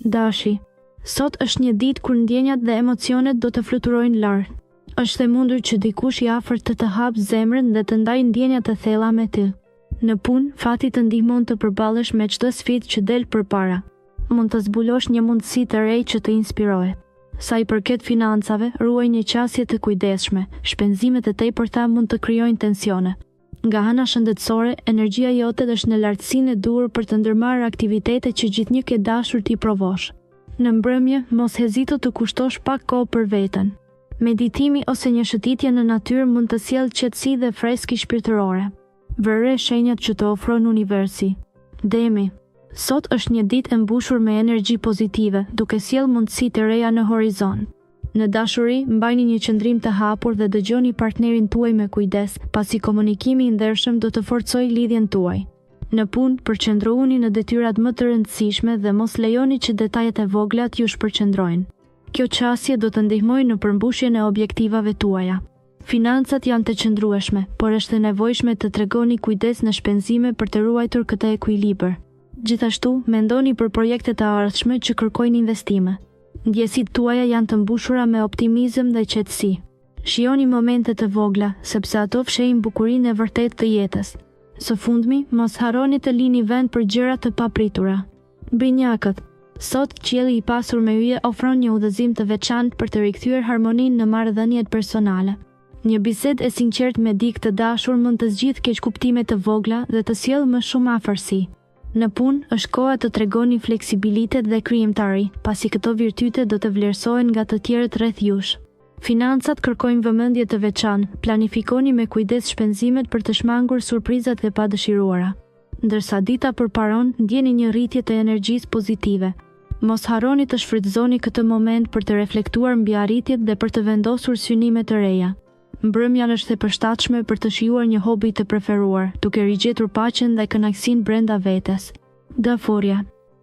Dashi. Sot është një ditë kur ndjenjat dhe emocionet do të fluturojnë lart. Është e mundur që dikush i afërt të hapë zemrën dhe të ndajë ndjenja të thella me ty. Në punë, fati të ndihmon të përballesh me çdo sfidë që del përpara. Mund të zbulosh një mundësi të re që të inspirohet. Sa i përket financave, ruaj një qasje të kujdesshme. Shpenzimet e tepërta mund të krijojnë tensione. Nga ana shëndetësore, energjia jote është në lartësinë e duhur për të ndërmarrë aktivitete që gjithnjë ke dashur t'i provosh. Në mbrëmje, mos hezito të kushtosh pak kohë për veten. Meditimi ose një shëtitje në natyrë mund të sjellë qetësi dhe freski shpirtërore. Vëre shenjat që të ofron universi. Demi. Sot është një ditë e mbushur me energji pozitive, duke sjellë mundësi të reja në horizont. Në dashuri, mbajini një qëndrim të hapur dhe dëgjoni partnerin tuaj me kujdes, pasi komunikimi i ndershëm do të forcojë lidhjen tuaj. Në punë, përqendrohuni në detyrat më të rëndësishme dhe mos lejoni që detajet e vogla t'ju shpërqendrojnë. Kjo qasje do të ndihmojë në përmbushjen e objektivave tuaja. Financat janë të qëndrueshme, por është e nevojshme të tregoni kujdes në shpenzime për të ruajtur këtë ekuilibër. Gjithashtu, mendoni për projekte të ardhshme që kërkojnë investime. Ndjesitë tuaja janë të mbushura me optimizëm dhe qetësi. Shijoni momente të vogla, sepse ato fshehin bukurinë e vërtetë të jetës. Së fundmi, mos harroni të lini vend për gjëra të papritura. Brinjakët. Sot qielli i pasur me yje ofron një udhëzim të veçantë për të rikthyer harmoninë në marrëdhëniet personale. Një bisedë e sinqertë me dikë të dashur mund të zgjidhë keqkuptime të vogla dhe të sjellë më shumë afërsi. Në punë, është koha të tregoni fleksibilitet dhe krijimtari, pasi këto virtyte do të vlerësohen nga të tjerët rreth jush. Financat kërkojnë vëmendje të veçantë, planifikoni me kujdes shpenzimet për të shmangur surprizat e padëshiruara. Ndërsa dita përparon, ndjeni një rritje të energjisë pozitive. Mos harroni të shfrytëzoni këtë moment për të reflektuar mbi arritjet dhe për të vendosur synime të reja. Mbrëmja është e përshtatshme për të shijuar një hobi të preferuar, duke rigjetur paqen dhe kënaqësinë brenda vetes. Daforia.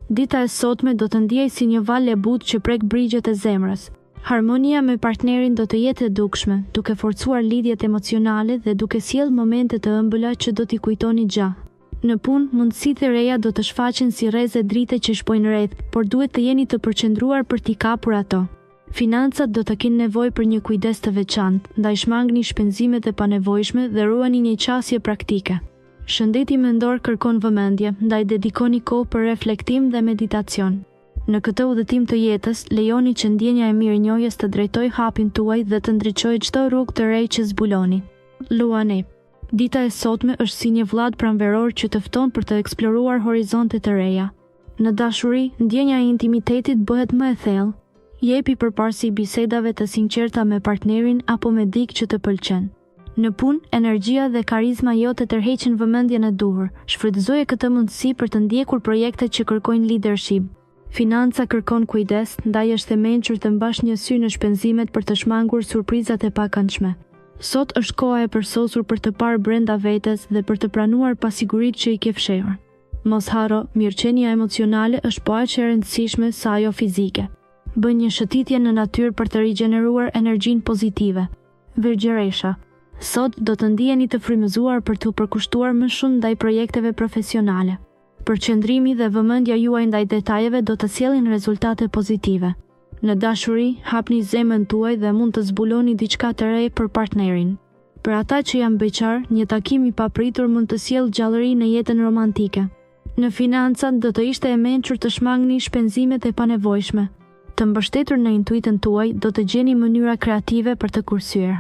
Dita e sotme do të ndiej si një val e butë që prek brigjet e zemrës. Harmonia me partnerin do të jetë e dukshme, duke forcuar lidhjet emocionale dhe duke sjellë momente të ëmbëla që do t'i kujtoni gjatë. Në punë, mundësitë e reja do të shfaqen si rreze drite që shpojnë rreth, por duhet të jeni të përqendruar për t'i kapur ato. Financat do të kenë nevojë për një kujdes të veçantë, ndaj shmangni shpenzimet e panevojshme dhe ruani një qasje praktike. Shëndeti mendor kërkon vëmendje, ndaj dedikoni kohë për reflektim dhe meditacion. Në këtë udhëtim të jetës, lejoni që ndjenja e mirënjohjes të drejtojë hapin tuaj dhe të ndriçojë çdo rrugë të re që zbuloni. Luani. Dita e sotme është si një vllad pranveror që të fton për të eksploruar horizonte të reja. Në dashuri, ndjenja e intimitetit bëhet më e thellë. Jepi përparësi bisedave të sinqerta me partnerin apo me dikë që të pëlqen. Në punë, energjia dhe karizma jote tërheqin vëmendjen e duhur. Shfrytëzoje këtë mundësi për të ndjekur projekte që kërkojnë leadership. Financa kërkon kujdes, ndaj është e mençur të mbash një sy në shpenzimet për të shmangur surprizat e pakëndshme. Sot është koha e përsosur për të parë brenda vetes dhe për të pranuar pasiguritë që i ke fshehur. Mos harro, mirëqenia emocionale është po aq e rëndësishme sa ajo fizike. Bën një shëtitje në natyrë për të rigjeneruar energjinë pozitive. Virgjëresha. Sot do të ndiheni të frymëzuar për t'u përkushtuar më shumë ndaj projekteve profesionale. Përqendrimi dhe vëmendja juaj ndaj detajeve do të sjellin rezultate pozitive. Në dashuri, hapni zemrën tuaj dhe mund të zbuloni diçka të re për partnerin. Për ata që janë beqar, një takim i papritur mund të sjellë gjallëri në jetën romantike. Në financat do të ishte e mençur të shmangni shpenzimet e panevojshme. Të mbështetur në intuitën tuaj, do të gjeni mënyra kreative për të kursyer.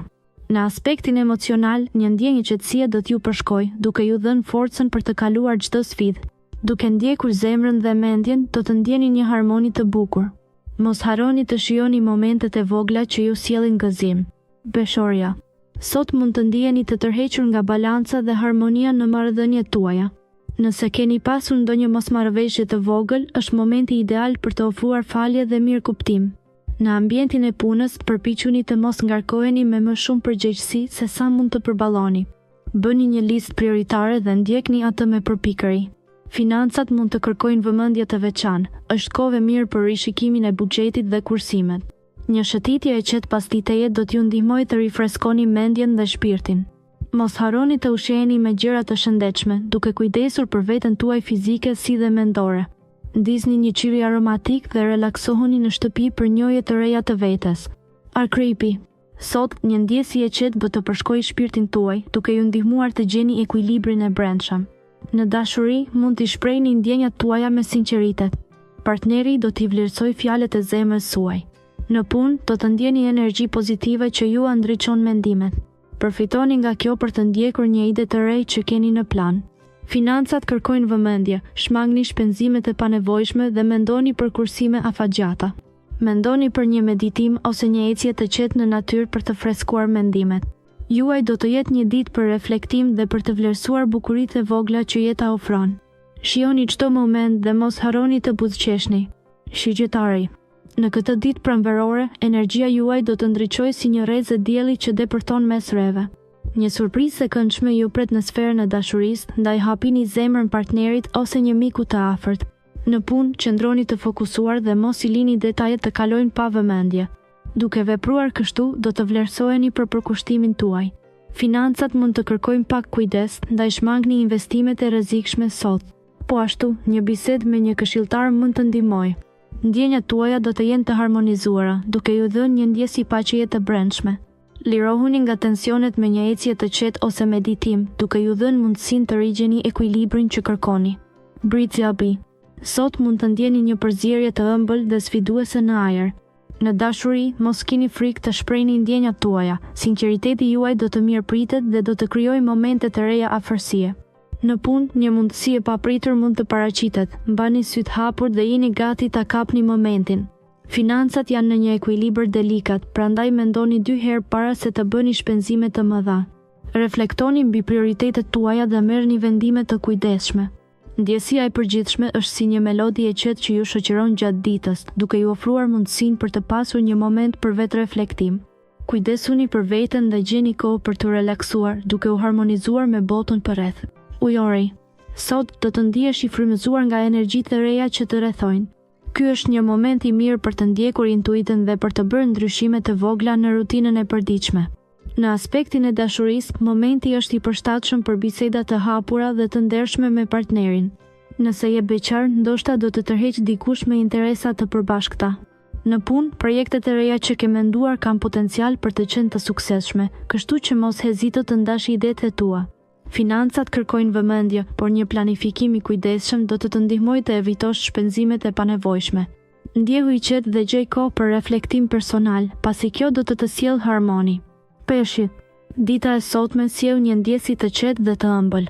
Në aspektin emocional, një ndjenjë qetësie do t'ju përshkojë, duke ju dhënë forcën për të kaluar çdo sfidë. Duke ndjekur zemrën dhe mendjen, do të ndjeni një harmoni të bukur. Mos harroni të shijoni momentet e vogla që ju sjellin gëzim. Beshoria. Sot mund të ndiheni të tërhequr nga balanca dhe harmonia në marrëdhëniet tuaja. Nëse keni pasur ndonjë mosmarrëveshje të vogël, është momenti ideal për të ofruar falje dhe mirëkuptim. Në ambientin e punës, përpiquni të mos ngarkoheni me më shumë përgjegjësi se sa mund të përballoni. Bëni një listë prioritare dhe ndjekni atë me përpikëri. Financat mund të kërkojnë vëmendje të veçantë. Është kohë e mirë për rishikimin e buxhetit dhe kursimet. Një shëtitje e qetë pas ditëje do t'ju ndihmojë të rifreskoni mendjen dhe shpirtin. Mos harroni të ushqeheni me gjëra të shëndetshme, duke kujdesur për veten tuaj fizike si dhe mendore. Ndizni një qiri aromatik dhe relaksohuni në shtëpi për njohje të reja të vetes. Arkripi. Sot, një ndjesi e qetë bë të përshkojë shpirtin tuaj, duke ju ndihmuar të gjeni ekuilibrin e brendshëm. Në dashuri, mund t'i shprehni ndjenjat tuaja me sinqeritet. Partneri do t'i vlerësoj fjalët e zemrës suaj. Në punë, do të ndjeni energji pozitive që ju ndriçon mendimet. Përfitoni nga kjo për të ndjekur një ide të re që keni në plan. Financat kërkojnë vëmendje, shmangni shpenzimet e panevojshme dhe mendoni për kursime afatgjata. Mendoni për një meditim ose një ecje të qetë në natyrë për të freskuar mendimet. Juaj do të jetë një ditë për reflektim dhe për të vlerësuar bukuritë e vogla që jeta ofron. Shihoni çdo moment dhe mos harroni të buzëqeshni. Shigjetari. Në këtë ditë pranverore, energjia juaj do të ndriçojë si një rrezë dielli që depërton mes rreve. Një surprizë e këndshme ju pret në sferën e dashurisë, ndaj hapini zemrën partnerit ose një miku të afërt. Në punë, qëndroni të fokusuar dhe mos i lini detajet të kalojnë pa vëmendje. Duke vepruar kështu, do të vlerësoheni për përkushtimin tuaj. Financat mund të kërkojnë pak kujdes, ndaj shmangni investimet e rrezikshme sot. Po ashtu, një bisedë me një këshilltar mund të ndihmojë. Ndjenjat tuaja do të jenë të harmonizuara, duke ju dhënë një ndjesë paqeje të brendshme. Lirohuni nga tensionet me një ecje të qetë ose meditim, duke ju dhënë mundësinë të rigjeni ekuilibrin që kërkoni. Britjabi. Sot mund të ndjeni një përzierje të ëmbël dhe sfiduese në ajër. Në dashuri, mos keni frikë të shprehni ndjenjat tuaja. Sinqeriteti juaj do të mirëpritet dhe do të krijojë momente të reja afërsie. Në punë, një mundësi e papritur mund të paraqitet. Mbani syt hapur dhe jeni gati ta kapni momentin. Financat janë në një ekuilibër delikat, prandaj mendoni 2 herë para se të bëni shpenzime të mëdha. Reflektoni mbi prioritetet tuaja dhe merrni vendime të kujdesshme. Ndjesia e përgjithshme është si një melodi e qetë që ju shoqëron gjatë ditës, duke ju ofruar mundësinë për të pasur një moment për vetreflektim. Kujdesuni për veten dhe gjeni kohë për të relaksuar, duke u harmonizuar me botën përreth. Ujori. Sot do të ndihesh i frymëzuar nga energjitë e reja që të rrethojnë. Ky është një moment i mirë për të ndjekur intuitën dhe për të bërë ndryshime të vogla në rutinën e përditshme. Në aspektin e dashurisë, momenti është i përshtatshëm për biseda të hapura dhe të ndershme me partnerin. Nëse je beqar, ndoshta do të tërheq dikush me interesa të përbashkëta. Në punë, projektet e reja që ke menduar kanë potencial për të qenë të suksesshme, kështu që mos hezito të ndash idetë e tua. Financat kërkojnë vëmendje, por një planifikim i kujdesshëm do të ndihmojë të evitosh shpenzimet e panevojshme. Ndjehu i qetë dhe gjej kohë për reflektim personal, pasi kjo do të sjellë harmoni. Peshqit. Dita e sotme sjell një ndjesi të qetë dhe të ëmbël.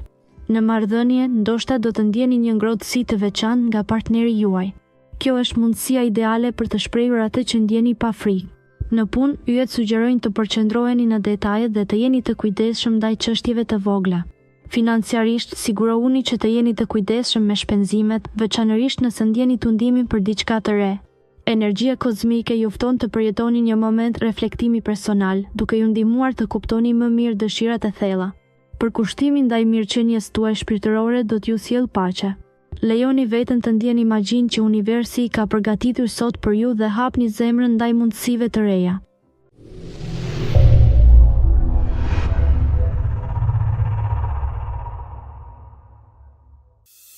Në marrëdhënie, ndoshta do të ndjeni një ngrohtësi të veçantë nga partneri juaj. Kjo është mundësia ideale për të shprehur atë që ndjeni pa frikë. Në punë, yjet sugjerojnë të përqendroheni në detajet dhe të jeni të kujdesshëm ndaj çështjeve të vogla. Financiarisht, sigurohuni që të jeni të kujdesshëm me shpenzimet, veçanërisht nëse ndjeni tundimin për diçka të re. Energjia kozmike ju fton të përjetoni një moment reflektimi personal, duke ju ndihmuar të kuptoni më mirë dëshirat e thella. Përkushtimi ndaj mirëqenies tuaj shpirtërore do t'ju sjellë paqe. Lejoni veten të ndjeni magjinë që universi ka përgatitur sot për ju dhe hapni zemrën ndaj mundësive të reja.